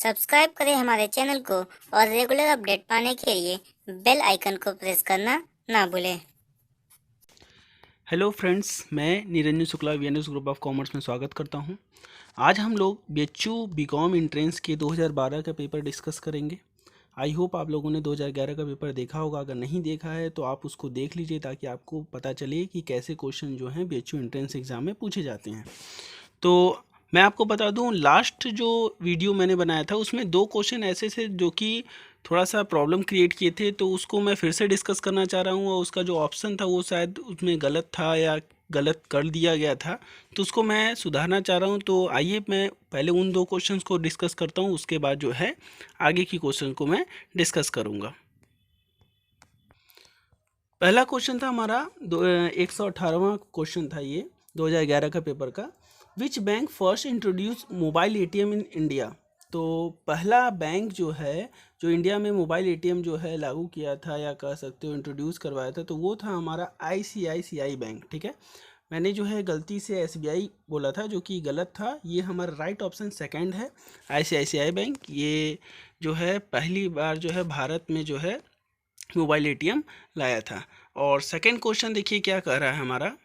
Subscribe करें हमारे channel को और रेगुलर अपडेट पाने के लिए बेल आइकन को प्रेस करना ना भूलें। हेलो फ्रेंड्स, मैं Niranjan Shukla VNS group of commerce में स्वागत करता हूं। आज हम लोग बीएचयू बीकॉम एंट्रेंस के 2012 का पेपर डिस्कस करेंगे। आई होप आप लोगों ने 2011 का पेपर देखा होगा। अगर नहीं देखा है तो आप उसको देख लीजिए ताकि आपको पता चले कि कैसे क्वेश्चन जो हैं बीएचयू एंट्रेंस एग्ज़ाम में पूछे जाते हैं। तो मैं आपको बता दूं, लास्ट जो वीडियो मैंने बनाया था उसमें 2 क्वेश्चन ऐसे थे जो कि थोड़ा सा प्रॉब्लम क्रिएट किए थे, तो उसको मैं फिर से डिस्कस करना चाह रहा हूँ। और उसका जो ऑप्शन था वो शायद उसमें गलत था या गलत कर दिया गया था, तो उसको मैं सुधारना चाह रहा हूँ। तो आइए मैं पहले उन 2 क्वेश्चंस को डिस्कस करता हूँ, उसके बाद जो है आगे की क्वेश्चन को मैं डिस्कस करूँगा। पहला क्वेश्चन था हमारा 118वां क्वेश्चन था ये 2011 का पेपर का। Which bank first introduce mobile ATM in India. तो पहला बैंक जो है, जो इंडिया में मोबाइल एटीएम जो है लागू किया था या कह सकते हो इंट्रोड्यूस करवाया था, तो वो था हमारा आईसीआईसीआई बैंक। ठीक है, मैंने जो है गलती से एसबीआई बोला था जो कि गलत था। ये हमारा राइट ऑप्शन सेकंड है, आईसीआईसीआई बैंक। ये जो है पहली बार जो है भारत में जो है मोबाइल एटीएम लाया था। और सेकंड क्वेश्चन देखिए क्या कह रहा है हमारा।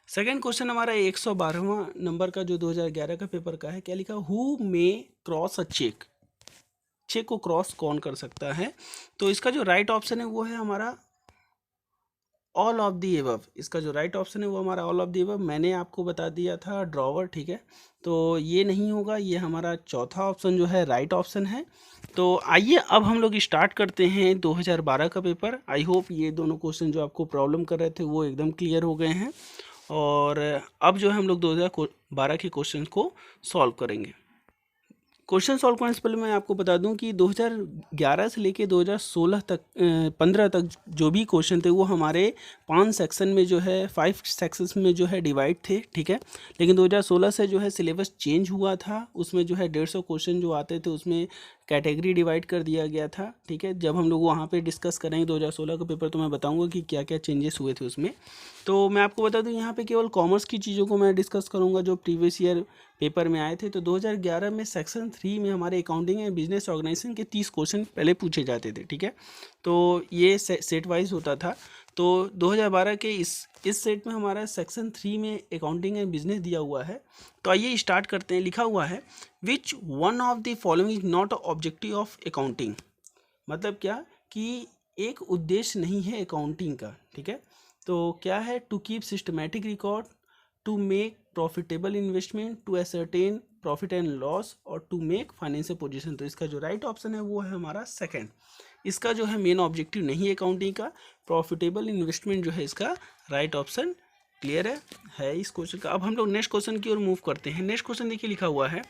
सेकंड क्वेश्चन हमारा 112वां नंबर का जो 2011 का पेपर का है। क्या लिखा, who may cross a check. Check को क्रॉस कौन कर सकता है? तो इसका जो राइट ऑप्शन है वो है हमारा ऑल ऑफ दी एबव। इसका जो राइट ऑप्शन है वो हमारा ऑल ऑफ दी एबव। मैंने आपको बता दिया था ड्रॉवर। ठीक है, तो ये नहीं होगा, ये हमारा चौथा ऑप्शन जो है राइट ऑप्शन है। तो आइए अब हम लोग स्टार्ट करते हैं 2012 का पेपर। आई होप ये दोनों क्वेश्चन जो आपको प्रॉब्लम कर रहे थे वो एकदम क्लियर हो गए हैं। और अब जो है हम लोग 2012 के क्वेश्चन को सॉल्व करेंगे। क्वेश्चन सॉल्व करने से पहले मैं आपको बता दूं कि 2011 से लेके 2016 तक 15 तक जो भी क्वेश्चन थे वो हमारे 5 सेक्शन में जो है 5 सेक्शंस में जो है डिवाइड थे। ठीक है, लेकिन 2016 से जो है सिलेबस चेंज हुआ था। उसमें जो है 150 क्वेश्चन जो आते थे उसमें कैटेगरी डिवाइड कर दिया गया था। ठीक है, जब हम लोग वहाँ पे डिस्कस करेंगे 2016 का पेपर तो मैं बताऊँगा कि क्या क्या चेंजेस हुए थे उसमें। तो मैं आपको बता दूँ यहाँ पे केवल कॉमर्स की चीज़ों को मैं डिस्कस करूँगा जो प्रीवियस ईयर पेपर में आए थे। तो 2011 में सेक्शन 3 में हमारे अकाउंटिंग एंड बिजनेस ऑर्गेनाइजेशन के 30 क्वेश्चन पहले पूछे जाते थे। ठीक है, तो ये सेट वाइज होता था। तो 2012 के इस सेट में हमारा सेक्शन 3 में अकाउंटिंग एंड बिजनेस दिया हुआ है। तो आइए स्टार्ट करते हैं। लिखा हुआ है which one of the following is not objective of accounting. मतलब क्या कि एक उद्देश्य नहीं है अकाउंटिंग का। ठीक है, तो क्या है, to keep systematic record, to make profitable investment, to ascertain profit and loss, और टू मेक फाइनेंशियल पोजीशन। तो इसका जो राइट ऑप्शन है वो है हमारा सेकंड। इसका जो है मेन ऑब्जेक्टिव नहीं है अकाउंटिंग का, प्रॉफिटेबल इन्वेस्टमेंट जो है इसका राइट ऑप्शन। क्लियर है इस क्वेश्चन का। अब हम लोग नेक्स्ट क्वेश्चन की ओर मूव करते हैं। नेक्स्ट क्वेश्चन देखिए लिखा हुआ है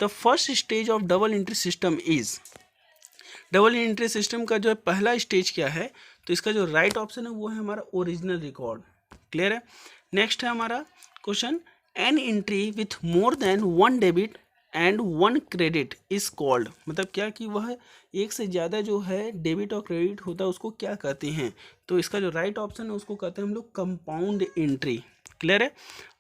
the first stage of double entry system is. Double entry system का जो पहला स्टेज क्या है? तो इसका जो राइट ऑप्शन है वो है हमारा ओरिजिनल रिकॉर्ड। क्लियर है। नेक्स्ट है हमारा question, an entry with more than 1 debit and 1 credit is called. मतलब क्या कि वह एक से ज़्यादा जो है डेबिट और क्रेडिट होता है उसको क्या कहते हैं? तो इसका जो राइट ऑप्शन है उसको कहते हैं हम लोग कंपाउंड एंट्री। क्लियर है।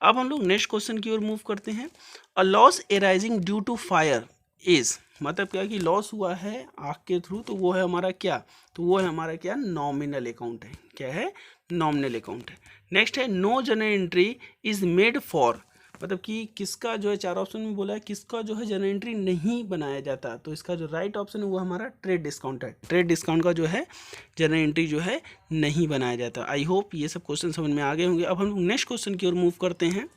अब हम लोग नेक्स्ट क्वेश्चन की ओर मूव करते हैं। A loss arising due to fire is. मतलब क्या कि लॉस हुआ है आग के थ्रू, तो वो है हमारा क्या? तो वो है हमारा क्या? नॉमिनल अकाउंट है। क्या है? नॉमिनल अकाउंट है। नेक्स्ट है no journal entry is made for. मतलब कि किसका जो है, 4 ऑप्शन में बोला है किसका जो है जनरल एंट्री नहीं बनाया जाता। तो इसका जो राइट ऑप्शन है वो हमारा ट्रेड डिस्काउंट है। ट्रेड डिस्काउंट का जो है जनरल एंट्री जो है नहीं बनाया जाता। आई होप ये सब क्वेश्चन समझ में आ गए होंगे। अब हम लोग नेक्स्ट क्वेश्चन की ओर मूव करते हैं।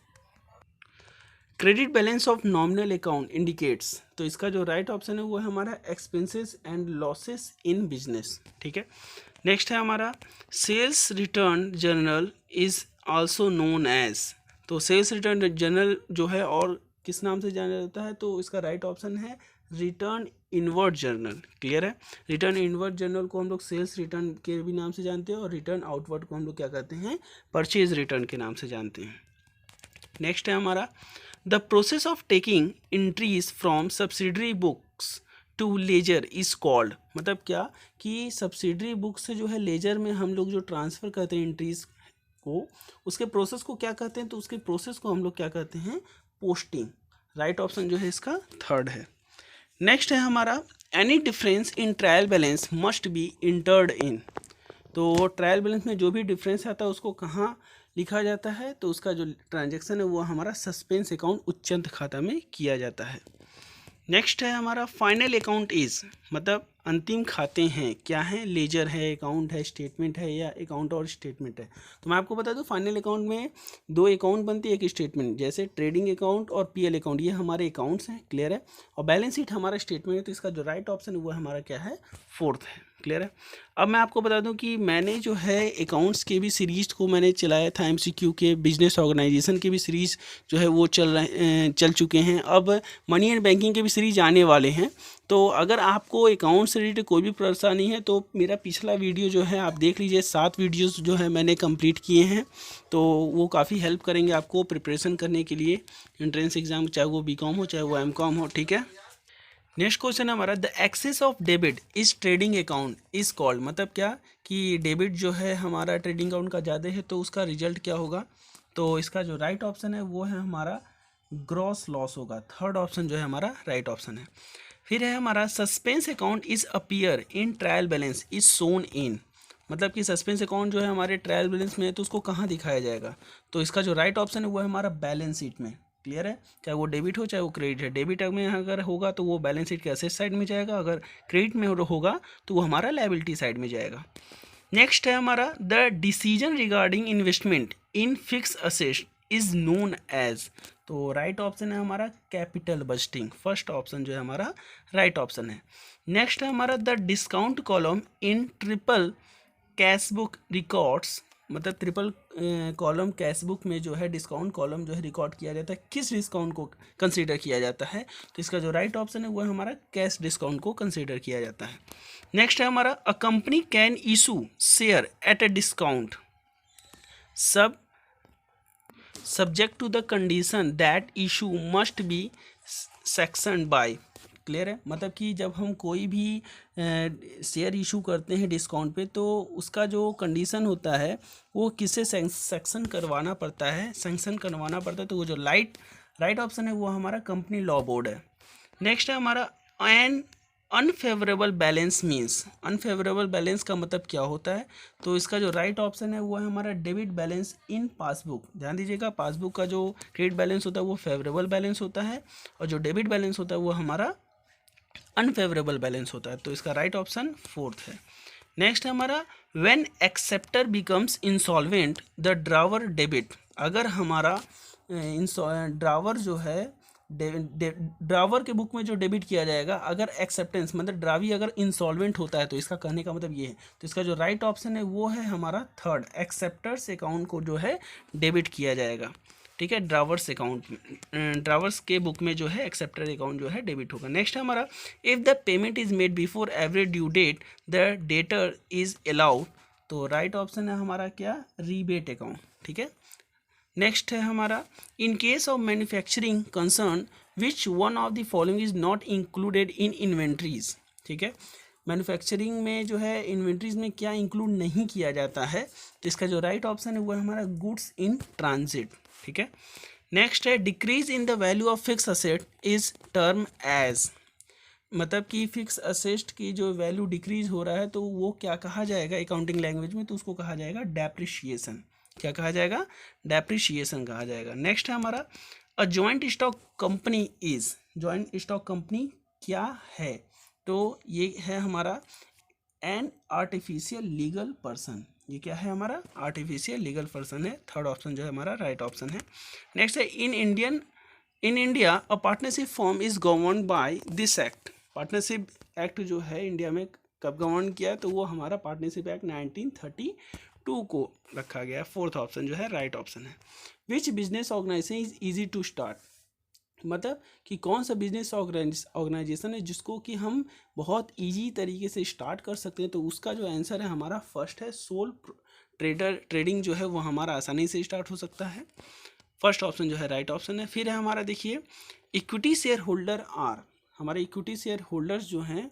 Credit balance of nominal account indicates. तो इसका जो राइट ऑप्शन है वो है हमारा expenses and losses in business. ठीक है। नेक्स्ट है हमारा sales return journal is also known as. तो सेल्स रिटर्न जर्नल जो है और किस नाम से जाना जाता है? तो इसका राइट ऑप्शन है रिटर्न इनवर्ट जर्नल। क्लियर है। रिटर्न इनवर्ट जर्नल को हम लोग सेल्स रिटर्न के भी नाम से जानते हैं और रिटर्न आउटवर्ड को हम लोग क्या कहते हैं? परचेज रिटर्न के नाम से जानते हैं। नेक्स्ट है हमारा the process of taking entries from subsidiary books to ledger is called. मतलब क्या कि सब्सिडरी बुक से जो है लेजर में हम लोग जो ट्रांसफ़र करते हैं एंट्रीज को, उसके प्रोसेस को क्या कहते हैं? तो उसके प्रोसेस को हम लोग क्या कहते हैं? पोस्टिंग। राइट ऑप्शन जो है इसका थर्ड है। नेक्स्ट है हमारा any difference in trial balance must be entered इन। तो ट्रायल बैलेंस में जो भी डिफरेंस आता है उसको कहाँ लिखा जाता है, तो उसका जो ट्रांजैक्शन है वो हमारा सस्पेंस अकाउंट उच्चंत खाता में किया जाता है। नेक्स्ट है हमारा फाइनल अकाउंट इज, मतलब अंतिम खाते हैं क्या हैं, लेजर है, अकाउंट है, स्टेटमेंट है, या अकाउंट और स्टेटमेंट है। तो मैं आपको बता दूं फाइनल अकाउंट में दो अकाउंट बनती है, एक स्टेटमेंट, जैसे ट्रेडिंग अकाउंट और पीएल अकाउंट, ये हमारे अकाउंट्स हैं, क्लियर है। और बैलेंस शीट हमारा स्टेटमेंट है, तो इसका जो राइट ऑप्शन है वो हमारा क्या है, फोर्थ है, क्लियर है। अब मैं आपको बता दूं कि मैंने जो है अकाउंट्स के भी सीरीज को मैंने चलाया था, एमसीक्यू के, बिजनेस ऑर्गेनाइजेशन के भी सीरीज जो है वो चल चुके हैं। अब मनी एंड बैंकिंग के भी सीरीज आने वाले हैं। तो अगर आपको अकाउंट से रिलेटेड कोई भी परेशानी है तो मेरा पिछला वीडियो जो है आप देख लीजिए, 7 वीडियोस जो है मैंने कंप्लीट किए हैं, तो वो काफ़ी हेल्प करेंगे आपको प्रिपरेशन करने के लिए एंट्रेंस एग्जाम, चाहे वो बीकॉम हो चाहे वो एमकॉम हो, ठीक है। नेक्स्ट क्वेश्चन है हमारा, the excess of debit is trading account is called, मतलब क्या कि डेबिट जो है हमारा ट्रेडिंग अकाउंट का ज़्यादा है तो उसका रिजल्ट क्या होगा। तो इसका जो राइट ऑप्शन है वो है हमारा ग्रॉस लॉस होगा, थर्ड ऑप्शन जो है हमारा राइट ऑप्शन है। फिर है हमारा suspense account is appear in trial balance is shown in, मतलब कि सस्पेंस अकाउंट जो है हमारे ट्रायल बैलेंस में है तो उसको कहाँ दिखाया जाएगा। तो इसका जो राइट ऑप्शन है वो है हमारा बैलेंस शीट में, क्लियर है। चाहे वो डेबिट हो चाहे वो क्रेडिट है, डेबिट में अगर होगा तो वो बैलेंस शीट के असेट साइड में जाएगा, अगर क्रेडिट में होगा तो वो हमारा लायबिलिटी साइड में जाएगा। नेक्स्ट है हमारा the decision regarding investment in fix asset is known as, तो राइट ऑप्शन है हमारा कैपिटल बजटिंग, फर्स्ट ऑप्शन जो है हमारा राइट ऑप्शन है। नेक्स्ट है हमारा the discount column in triple cashbook records, मतलब ट्रिपल कॉलम कैशबुक में जो है डिस्काउंट कॉलम जो है रिकॉर्ड किया जाता है, किस डिस्काउंट को कंसीडर किया जाता है। तो इसका जो राइट ऑप्शन है वो हमारा कैश डिस्काउंट को कंसीडर किया जाता है। नेक्स्ट है हमारा a company can issue share at a discount subject to the condition that issue must be sanctioned by, clear है। मतलब कि जब हम कोई भी शेयर इशू करते हैं डिस्काउंट पे तो उसका जो कंडीशन होता है वो किससे सैंक्शन करवाना पड़ता है, तो वो जो राइट ऑप्शन है वो हमारा कंपनी लॉ बोर्ड है। नेक्स्ट है हमारा an unfavourable balance means, unfavourable balance का मतलब क्या होता है। तो इसका जो राइट ऑप्शन है वो है हमारा डेबिट बैलेंस इन पासबुक। ध्यान दीजिएगा, पासबुक का जो क्रेडिट बैलेंस होता है वो फेवरेबल बैलेंस होता है और जो डेबिट बैलेंस होता है वो हमारा अनफेवरेबल बैलेंस होता है। तो इसका राइट ऑप्शन फोर्थ है। नेक्स्ट है हमारा when acceptor becomes insolvent the drawer debit, अगर हमारा ड्रावर जो है ड्रावर के बुक में जो डेबिट किया जाएगा, अगर एक्सेप्टेंस मतलब ड्रावी अगर इंसॉल्वेंट होता है, तो इसका कहने का मतलब ये है। तो इसका जो राइट ऑप्शन है वो है हमारा थर्ड, एक्सेप्टर्स अकाउंट को जो है डेबिट किया जाएगा, ठीक है। ड्रावर्स अकाउंट, ड्रावर्स के बुक में जो है एक्सेप्टर अकाउंट जो है डेबिट होगा। नेक्स्ट है हमारा if the payment is made before every due date the debtor is allowed, तो राइट ऑप्शन है हमारा क्या, रीबेट अकाउंट, ठीक है। नेक्स्ट है हमारा in case of manufacturing concern which one of the following is not included in inventories, ठीक है। मैन्युफैक्चरिंग में जो है इन्वेंट्रीज में क्या इंक्लूड नहीं किया जाता है, तो इसका जो राइट ऑप्शन है वो है हमारा गुड्स इन ट्रांजिट, ठीक है। नेक्स्ट है decrease in the value of fix asset is term as, मतलब कि फिक्स असेट की जो वैल्यू डिक्रीज हो रहा है तो वो क्या कहा जाएगा अकाउंटिंग लैंग्वेज में, तो उसको कहा जाएगा डेप्रिशिएशन, क्या कहा जाएगा, डेप्रिशिएशन कहा जाएगा। नेक्स्ट है हमारा a joint stock company is, joint stock company क्या है, तो ये है हमारा एन आर्टिफिशियल लीगल पर्सन, ये क्या है हमारा आर्टिफिशियल लीगल पर्सन है, थर्ड ऑप्शन जो है हमारा राइट ऑप्शन है। नेक्स्ट है in India a partnership form is govern by this act, partnership act जो है इंडिया में कब गवर्न किया, तो वो हमारा पार्टनरशिप एक्ट 1932 को रखा गया, फोर्थ ऑप्शन जो है राइट ऑप्शन है। Which business organisation is easy to start, मतलब कि कौन सा बिजनेस ऑर्गेनाइजेशन है जिसको कि हम बहुत इजी तरीके से स्टार्ट कर सकते हैं, तो उसका जो आंसर है हमारा फर्स्ट है सोल ट्रेडिंग जो है वो हमारा आसानी से स्टार्ट हो सकता है, फर्स्ट ऑप्शन जो है राइट ऑप्शन है। फिर है हमारा देखिए इक्विटी शेयर होल्डर आर, हमारे इक्विटी शेयर होल्डर्स जो हैं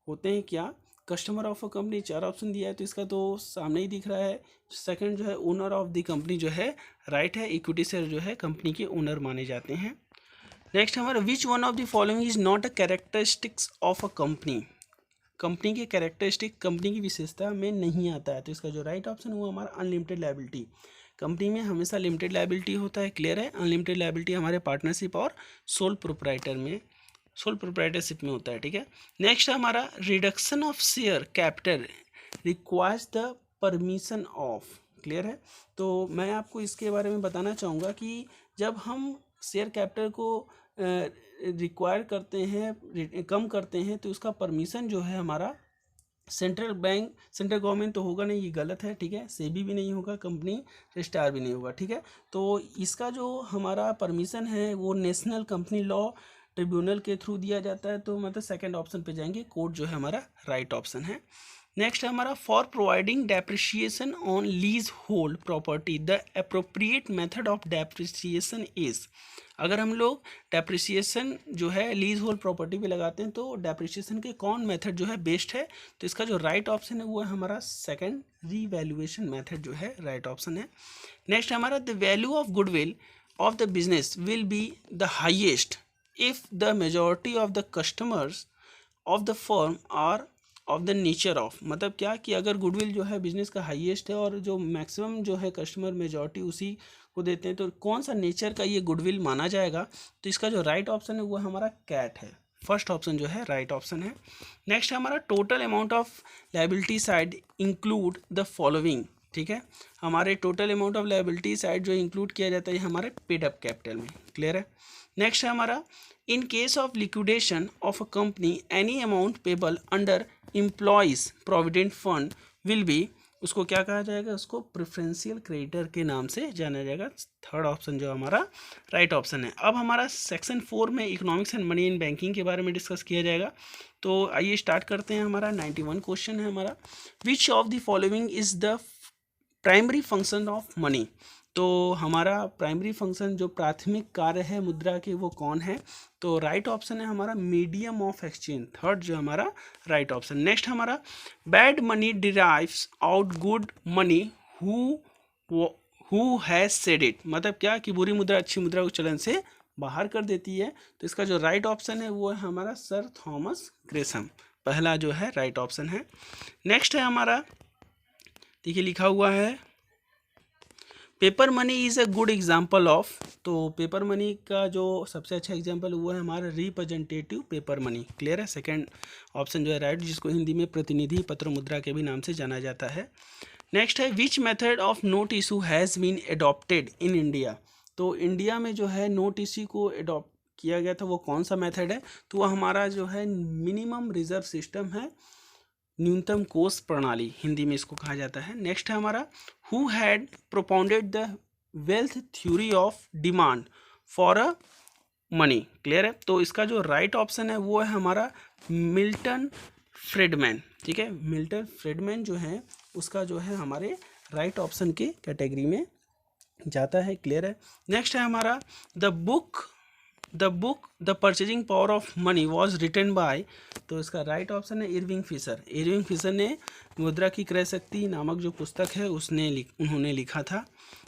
होते हैं क्या, कस्टमर ऑफ अ कंपनी, चार ऑप्शन दिया है तो इसका तो सामने ही दिख रहा है। सेकंड जो है ओनर ऑफ द कंपनी जो है राइट है, इक्विटी शेयर जो है कंपनी के ओनर माने जाते हैं। नेक्स्ट हमारा which one of the following is not a characteristics of a company, company की कैरेक्टरिस्टिक, कंपनी की विशेषता में नहीं आता है। तो इसका जो राइट ऑप्शन है वो हमारा अनलिमिटेड लायबिलिटी। कंपनी में हमेशा लिमिटेड लायबिलिटी होता है, क्लियर है। अनलिमिटेड लायबिलिटी हमारे पार्टनरशिप और सोल प्रोप्राइटरशिप में होता है, ठीक है। नेक्स्ट हमारा reduction of share capital requires the permission of, clear है। तो मैं आपको इसके बारे में बताना चाहूँगा कि जब हम शेयर कैपिटल को रिक्वायर करते हैं, कम करते हैं, तो उसका परमिशन जो है हमारा सेंट्रल बैंक, सेंट्रल गवर्नमेंट तो होगा नहीं, ये गलत है, ठीक है। सेबी भी नहीं होगा, कंपनी रजिस्ट्रार भी नहीं होगा, ठीक है। तो इसका जो हमारा परमिशन है वो नेशनल कंपनी लॉ ट्रिब्यूनल के थ्रू दिया जाता है। तो मतलब सेकंड ऑप्शन पे जाएंगे, कोर्ट जो है हमारा राइट ऑप्शन है। नेक्स्ट है हमारा for providing depreciation on lease hold property the appropriate method of depreciation is. अगर हम लोग डेप्रिसिएशन जो है लीज होल्ड प्रॉपर्टी पे लगाते हैं तो डेप्रिसिएशन के कौन मेथड जो है बेस्ट है, तो इसका जो राइट ऑप्शन है वो है हमारा सेकंड, रीवैल्यूएशन मेथड जो है राइट ऑप्शन है। नेक्स्ट हमारा the value of goodwill of the business will be the highest if the majority of the customers of the firm are of the nature of, मतलब क्या कि अगर goodwill जो है बिजनेस का हाईएस्ट है और जो मैक्सिमम जो है कस्टमर मेजॉरिटी उसी को देते हैं, तो कौन सा नेचर का ये गुडविल माना जाएगा। तो इसका जो राइट ऑप्शन है वो हमारा कैट है, फर्स्ट ऑप्शन जो है राइट ऑप्शन है। नेक्स्ट हमारा total amount of liability side include the following, ठीक है। हमारे total amount of liability side जो इंक्लूड किया जाता है हमारे पेड अप कैपिटल में, क्लियर है। नेक्स्ट है हमारा in case of liquidation of a company any amount payable under employees provident fund will be, उसको क्या कहा जाएगा, उसको प्रेफरेंशियल क्रेडिटर के नाम से जाना जाएगा। थर्ड ऑप्शन जो हमारा राइट ऑप्शन है। अब हमारा सेक्शन 4 में economics and money in banking के बारे में डिस्कस किया जाएगा। तो आइए स्टार्ट करते हैं। हमारा 91 क्वेश्चन है हमारा, विच of the following is the primary function of money. तो हमारा प्राइमरी फंक्शन जो प्राथमिक कार्य है मुद्रा के वो कौन है, तो राइट ऑप्शन है हमारा मीडियम ऑफ एक्सचेंज, थर्ड जो हमारा राइट ऑप्शन। नेक्स्ट हमारा bad money derives out good money who has said it, मतलब क्या कि बुरी मुद्रा अच्छी मुद्रा को चलन से बाहर कर देती है। तो इसका जो राइट ऑप्शन है वो है हमारा सर थॉमस ग्रेसम, पहला जो है राइट ऑप्शन है। नेक्स्ट है हमारा, देखिए लिखा हुआ है paper money is a good example of, तो पेपर मनी का जो सबसे अच्छा एग्जाम्पल वो है हमारा रिप्रेजेंटेटिव पेपर मनी, क्लियर है। सेकंड ऑप्शन जो है राइट, जिसको हिंदी में प्रतिनिधि पत्र मुद्रा के भी नाम से जाना जाता है। नेक्स्ट है which method of note issue has been adopted in India, तो इंडिया में जो है नोट इशू को एडॉप्ट किया गया था वो कौन सा मेथड है, तो वह हमारा जो है मिनिमम रिजर्व सिस्टम है, न्यूनतम कोष प्रणाली हिंदी में इसको कहा जाता है। नेक्स्ट है हमारा who had propounded the wealth theory of demand for a money, clear है। तो इसका जो राइट ऑप्शन है वो है हमारा मिल्टन फ्रीडमैन, ठीक है। मिल्टन फ्रीडमैन जो है उसका जो है हमारे राइट ऑप्शन के कैटेगरी में जाता है, क्लियर है। नेक्स्ट है हमारा the book the purchasing power of money was written by, तो इसका राइट ऑप्शन है इरविंग फिशर। इरविंग फिशर ने मुद्रा की क्रय शक्ति नामक जो पुस्तक है उन्होंने लिखा था,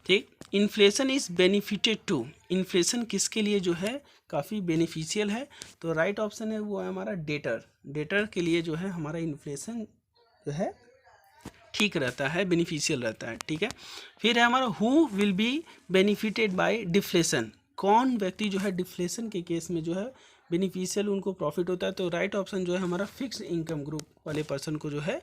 ठीक। Inflation is benefited to, inflation किसके लिए जो है काफ़ी बेनिफिशियल है, तो राइट ऑप्शन है वो है हमारा डेटर के लिए जो है हमारा इन्फ्लेशन जो है ठीक रहता है, बेनिफिशियल रहता है, ठीक है। फिर है हमारा who will be benefited bye deflation, कौन व्यक्ति जो है डिफ्लेशन के केस में जो है बेनिफिशियल उनको प्रॉफिट होता है, तो राइट ऑप्शन जो है हमारा फिक्स्ड इनकम ग्रुप वाले पर्सन को जो है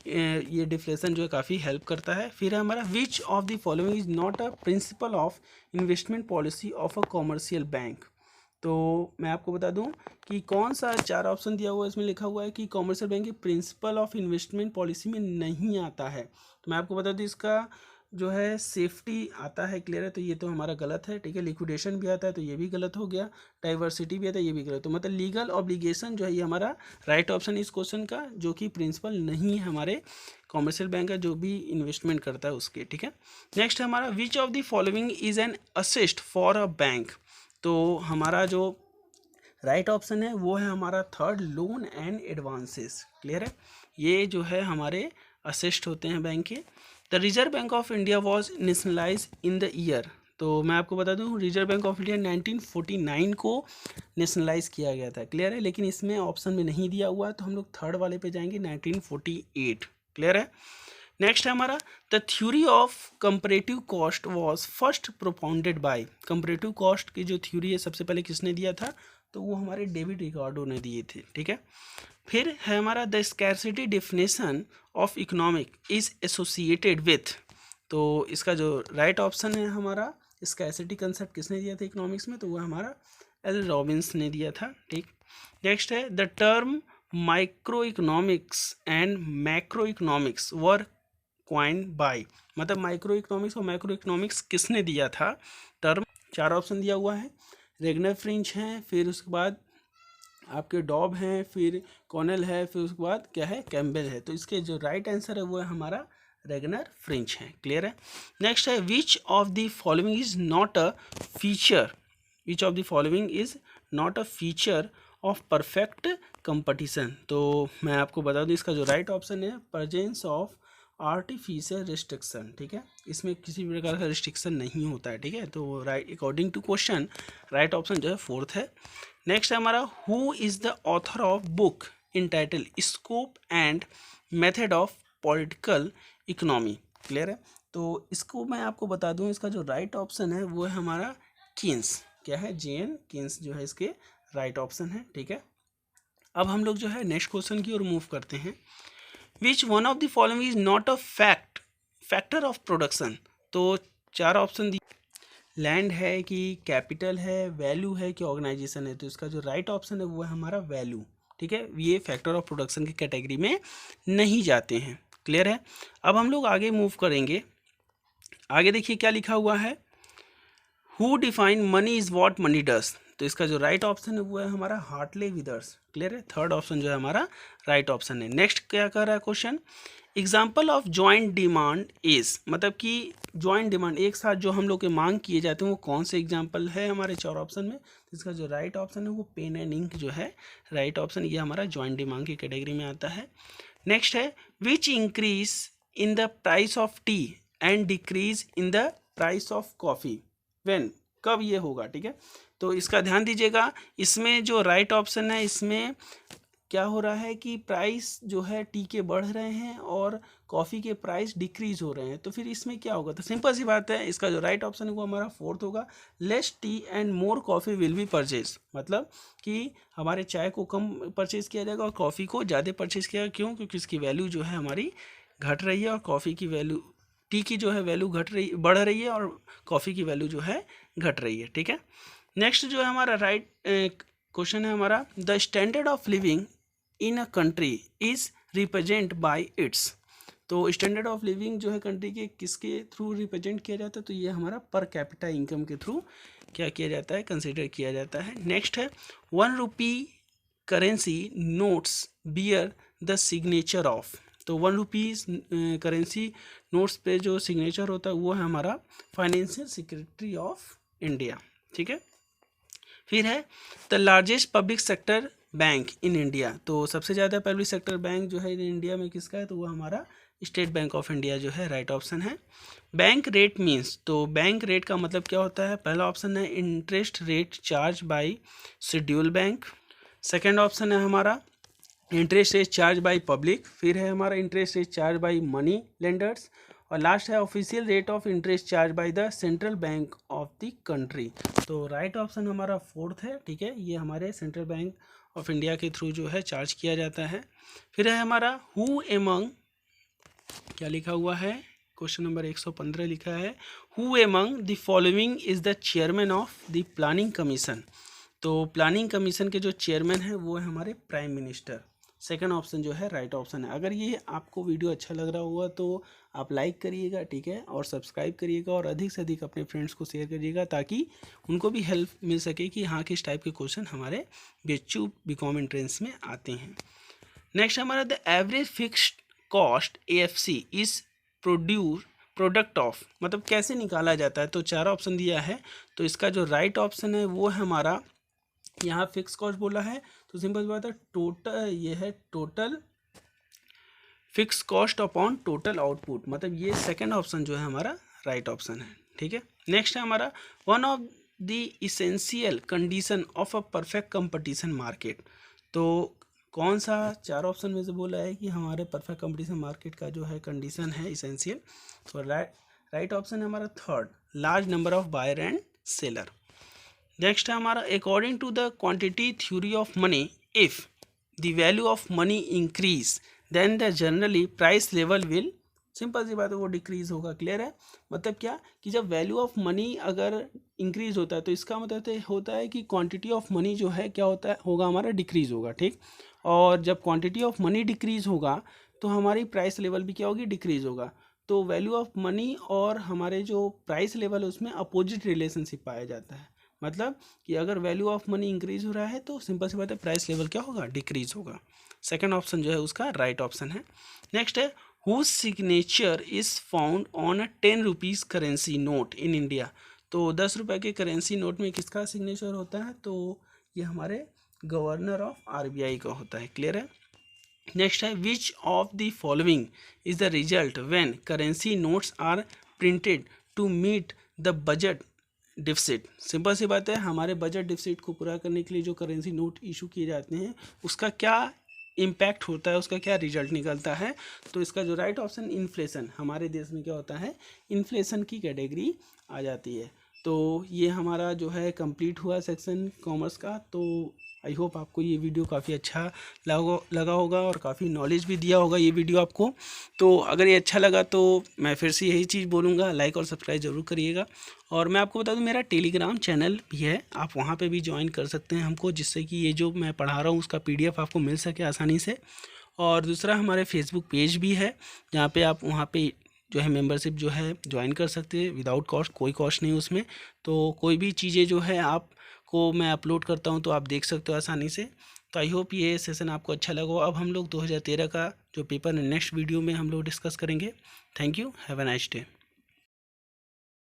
ये डिफ्लेशन जो है काफ़ी हेल्प करता है। फिर है हमारा विच of the following is not a principle of investment policy of a commercial bank, तो मैं आपको बता दूं कि कौन सा 4 ऑप्शन दिया हुआ है, इसमें लिखा हुआ है कि कॉमर्शियल बैंक की प्रिंसिपल ऑफ इन्वेस्टमेंट पॉलिसी में नहीं आता है। तो मैं आपको बता दूं इसका जो है सेफ्टी आता है, क्लियर है, तो ये तो हमारा गलत है, ठीक है। लिक्विडेशन भी आता है तो ये भी गलत हो गया, डाइवर्सिटी भी आता है ये भी गलत, तो मतलब लीगल ऑब्लिगेशन जो है ये हमारा राइट ऑप्शन इस क्वेश्चन का, जो कि प्रिंसिपल नहीं है हमारे कॉमर्शियल बैंक का जो भी इन्वेस्टमेंट करता है उसके, ठीक है। नेक्स्ट हमारा विच of the following is an assist for a bank, तो हमारा जो राइट ऑप्शन है वो है हमारा third loan and advances, clear है। ये जो है हमारे असिस्ट होते हैं बैंक के। The reserve bank of India was nationalise in the year, तो मैं आपको बता दूं रिजर्व बैंक ऑफ इंडिया 1949 को नेशनलाइज किया गया था, क्लियर है, लेकिन इसमें ऑप्शन में नहीं दिया हुआ है, तो हम लोग थर्ड वाले पे जाएंगे 1948, क्लियर है। नेक्स्ट है हमारा the theory of comparative cost was first propounded bye, comparative cost की जो थ्योरी है सबसे पहले किसने दिया था, तो वो हमारे डेविड रिकार्डो ने दिए थे, ठीक है। फिर है हमारा the scarcity definition of economic is associated with, तो इसका जो राइट ऑप्शन है हमारा स्कैरसिटी कंसेप्ट किसने दिया था इकोनॉमिक्स में, तो वो हमारा एल रॉबिन्स ने दिया था, ठीक। नेक्स्ट है the term micro economics and macro economics were coin by, मतलब माइक्रो इकोनॉमिक्स और मैक्रो इकोनॉमिक्स किसने दिया था टर्म, चार ऑप्शन दिया हुआ है, रेगनर फ्रिंच हैं, फिर उसके बाद आपके डॉब हैं, फिर कॉनेल है, फिर उसके बाद क्या है कैम्बेल है, तो इसके जो राइट आंसर है वो है हमारा रेगनर फ्रिंच है, क्लियर है। नेक्स्ट है which of the following is not a feature, which of the following is not a feature of perfect competition, तो मैं आपको बता दूं इसका जो राइट ऑप्शन है प्रेजेंस ऑफ आर्टिफिशियल रिस्ट्रिक्शन, ठीक है, इसमें किसी भी प्रकार का रिस्ट्रिक्शन नहीं होता है, ठीक है, तो right according to question right option जो है फोर्थ है। नेक्स्ट है हमारा who is the author of book in title scope and method of political economy, clear है, तो इसको मैं आपको बता दूं इसका जो राइट ऑप्शन है वो है हमारा कीन्स, क्या है जेएन कीन्स जो है इसके राइट ऑप्शन है, ठीक है। अब हम लोग जो है नेक्स्ट क्वेश्चन की ओर मूव करते हैं। Which one of the following is not a factor of production, तो चार ऑप्शन दिए, लैंड है कि कैपिटल है, वैल्यू है कि ऑर्गेनाइजेशन है, तो इसका जो राइट ऑप्शन है वो है हमारा वैल्यू, ठीक है, ये फैक्टर ऑफ प्रोडक्शन की कैटेगरी में नहीं जाते हैं, क्लियर है। अब हम लोग आगे मूव करेंगे, आगे देखिए क्या लिखा हुआ है, who define money is what money does, तो इसका जो राइट ऑप्शन है वो है हमारा हार्टले विदर्स, क्लियर है, थर्ड ऑप्शन जो है हमारा राइट ऑप्शन है। नेक्स्ट क्या कर रहा है question, example of joint demand is, मतलब कि जॉइंट डिमांड एक साथ जो हम लोग के मांग किए जाते हैं वो कौन से एग्जाम्पल है हमारे चार ऑप्शन में, तो इसका जो राइट ऑप्शन है वो पेन एंड इंक जो है राइट ऑप्शन, ये हमारा जॉइंट डिमांड की कैटेगरी में आता है। नेक्स्ट है which increase in the price of T and decrease in the price of coffee when, कब ये होगा, ठीक है, तो इसका ध्यान दीजिएगा, इसमें जो राइट ऑप्शन है इसमें क्या हो रहा है कि प्राइस जो है टी के बढ़ रहे हैं और कॉफ़ी के प्राइस डिक्रीज हो रहे हैं, तो फिर इसमें क्या होगा, तो सिंपल सी बात है, इसका जो राइट ऑप्शन है वो हमारा फोर्थ होगा, less T and more coffee will be purchase, मतलब कि हमारे चाय को कम परचेज किया जाएगा और कॉफ़ी को ज़्यादा परचेज किया जाएगा, क्यों, क्योंकि इसकी वैल्यू जो है हमारी घट रही है और कॉफ़ी की वैल्यू, टी की जो है वैल्यू बढ़ रही है और कॉफ़ी की वैल्यू जो है घट रही है, ठीक है। नेक्स्ट जो है हमारा राइट क्वेश्चन है हमारा the standard of living in a country is represent by it's, तो स्टैंडर्ड ऑफ लिविंग जो है कंट्री के किसके थ्रू रिप्रेजेंट किया जाता है, तो ये हमारा पर कैपिटा इनकम के थ्रू क्या किया जाता है, कंसिडर किया जाता है। नेक्स्ट है 1 रुपी currency nodes bear the signature of, तो 1 रुपीज़ करेंसी नोट्स पे जो सिग्नेचर होता है वो है हमारा फाइनेंशियल सेक्रेटरी ऑफ इंडिया, ठीक है। फिर है the largest public sector bank in India, तो सबसे ज़्यादा पब्लिक सेक्टर बैंक जो है इंडिया में किसका है, तो वो हमारा स्टेट बैंक ऑफ इंडिया जो है राइट ऑप्शन है। बैंक रेट मीन्स, तो बैंक रेट का मतलब क्या होता है, पहला ऑप्शन है interest rate charge by schedule bank, second option है हमारा interest rate charge by public, फिर है हमारा interest rate charge by money lenders, और लास्ट है official rate of interest charge by the central bank of the country, तो right option हमारा fourth है, ठीक है, ये हमारे सेंट्रल बैंक ऑफ इंडिया के थ्रू जो है चार्ज किया जाता है। फिर है हमारा हु एमंग, क्या लिखा हुआ है, क्वेश्चन नंबर 115 लिखा है who among the following is the chairman of the planning commission, तो प्लानिंग कमीशन के जो चेयरमैन है वो है हमारे प्राइम मिनिस्टर, सेकंड ऑप्शन जो है राइट ऑप्शन है। अगर ये आपको वीडियो अच्छा लग रहा होगा तो आप लाइक करिएगा, ठीक है, और सब्सक्राइब करिएगा और अधिक से अधिक अपने फ्रेंड्स को शेयर करिएगा ताकि उनको भी हेल्प मिल सके कि हाँ किस टाइप के क्वेश्चन हमारे BHU BCom एंट्रेंस में आते हैं। नेक्स्ट हमारा the average fixed cost AFC is product of, मतलब कैसे निकाला जाता है, तो चार ऑप्शन दिया है, तो इसका जो राइट ऑप्शन है वो है हमारा, यहाँ फिक्स कॉस्ट बोला है तो सिंपल बात है टोटल, ये है total fix cost upon total output, मतलब ये सेकंड ऑप्शन जो है हमारा राइट ऑप्शन है, ठीक है। नेक्स्ट है हमारा one of the essential condition of a perfect competition market. तो कौन सा 4 ऑप्शन में से बोला है कि हमारे परफेक्ट कंपटीशन मार्केट का जो है कंडीशन है इसेंशियल। तो राइट ऑप्शन है हमारा third, large number of buyer and seller. Next है हमारा according to the quantity theory of money, if the value of money increase then the generally price level will, simple सी बात है वो decrease होगा। Clear है? मतलब क्या कि जब वैल्यू ऑफ मनी अगर इंक्रीज होता है तो इसका मतलब होता है कि क्वांटिटी ऑफ मनी जो है क्या होता है होगा हमारा डिक्रीज होगा। ठीक, और जब क्वांटिटी ऑफ मनी डिक्रीज होगा तो हमारी प्राइस लेवल भी क्या होगी, डिक्रीज होगा। तो वैल्यू ऑफ मनी और हमारे जो प्राइस लेवल है उसमें अपोजिट रिलेशनशिप पाया जाता है। मतलब कि अगर वैल्यू ऑफ मनी इंक्रीज हो रहा है तो सिंपल सी बात है प्राइस लेवल क्या होगा, डिक्रीज होगा। सेकंड ऑप्शन जो है उसका राइट ऑप्शन है। नेक्स्ट है whose signature is found on a 10 rupees currency note in India. तो 10 रुपये के करेंसी नोट में किसका सिग्नेचर होता है, तो ये हमारे गवर्नर ऑफ आरबीआई का होता है। क्लियर है? नेक्स्ट है which of the following is the result when currency notes are printed to meet the budget deficit. Simple सी बात है हमारे बजट डिफिसिट को पूरा करने के लिए जो करेंसी नोट इशू किए जाते हैं उसका क्या इम्पैक्ट होता है, उसका क्या रिजल्ट निकलता है। तो इसका जो राइट ऑप्शन इन्फ्लेशन, हमारे देश में क्या होता है इन्फ्लेशन की कैटेगरी आ जाती है। तो ये हमारा जो है कंप्लीट हुआ सेक्शन कॉमर्स का। तो आई होप आपको ये वीडियो काफ़ी अच्छा लगा होगा और काफ़ी नॉलेज भी दिया होगा ये वीडियो आपको। तो अगर ये अच्छा लगा तो मैं फिर से यही चीज़ बोलूँगा, लाइक और सब्सक्राइब ज़रूर करिएगा। और मैं आपको बता दूं मेरा टेलीग्राम चैनल भी है, आप वहाँ पे भी ज्वाइन कर सकते हैं हमको, जिससे कि ये जो मैं पढ़ा रहा हूँ उसका PDF आपको मिल सके आसानी से। और दूसरा हमारे फेसबुक पेज भी है जहाँ पे आप वहाँ पे जो है मेंबरशिप जो है ज्वाइन कर सकते हैं विदाउट कॉस्ट, कोई कॉस्ट नहीं उसमें। तो कोई भी चीज़ें जो है आपको मैं अपलोड करता हूँ तो आप देख सकते हो आसानी से। तो आई होप ये सेशन आपको अच्छा लगा हो। अब हम लोग 2013 का जो पेपर नेक्स्ट वीडियो में हम लोग डिस्कस करेंगे। Thank you, have a nice day.